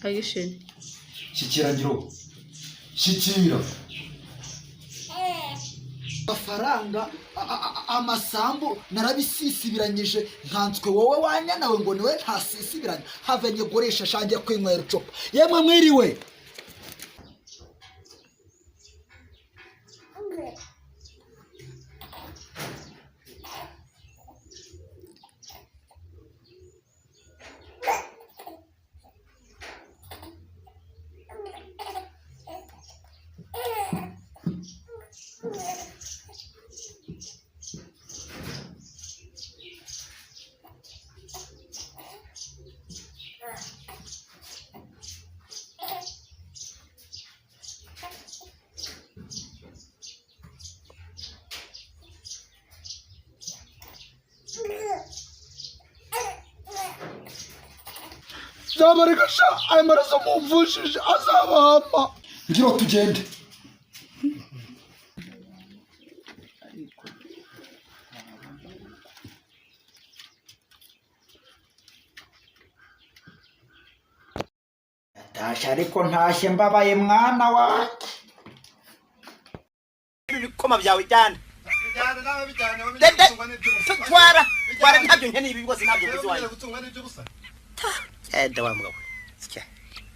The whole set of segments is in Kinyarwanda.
Kagishin. Shikirangiro. Shikira. Amafaranga amasambu narabisisibiranyije nkanswe wowe wanya nawe ngo niwe ntasisibiranye havenye goresha shangiye kwinywera copa yemwe mwiriwe Zabarikasha ayimaraso mumvushije azabahama ngiro tugende Tasha ariko ntashye mbabaye mwana wawe ibikoma byawe cyane twara ntabyo nkene ibi bigose ntabyo biziwaye eda wa mugabo sike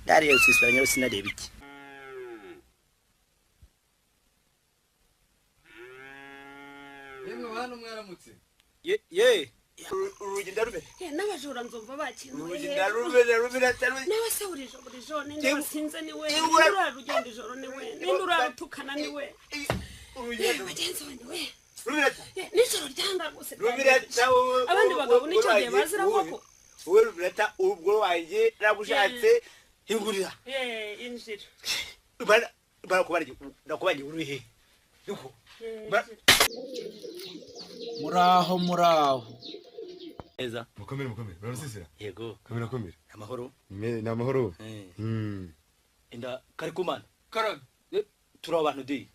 dariyo sisibanya sinareba iki yemwe bana mwaramutse ye urugi ndarube N'abajura nzumva bakintu urugi ndarube atari nawe se buri joro ninde wasinze ni we ndura rugenda ijoro ni we ndura rutukana ni we bagenzi wanjye we rubirata nijoro ryanga gose rubirata abandi bagabo nicyo gihe bazira koko wowe rubirata ubwo waje nagushatse hingurira injira barakubanje uruhe yuko muraho eza mukomere urarusisira yego komera amahoro na amahoro inda kari kumana karaga turi abantu di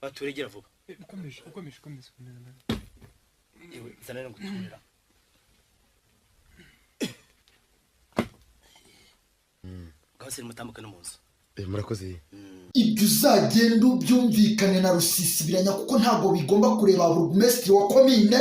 baturegera vuba ukomeje yewe zanana ngutumira gahose mutambuka no munsi murakoze ibyo uzagenda ubyumvikane na rusisibiranya kuko ntago bigomba kureba burugumesitiri wa komine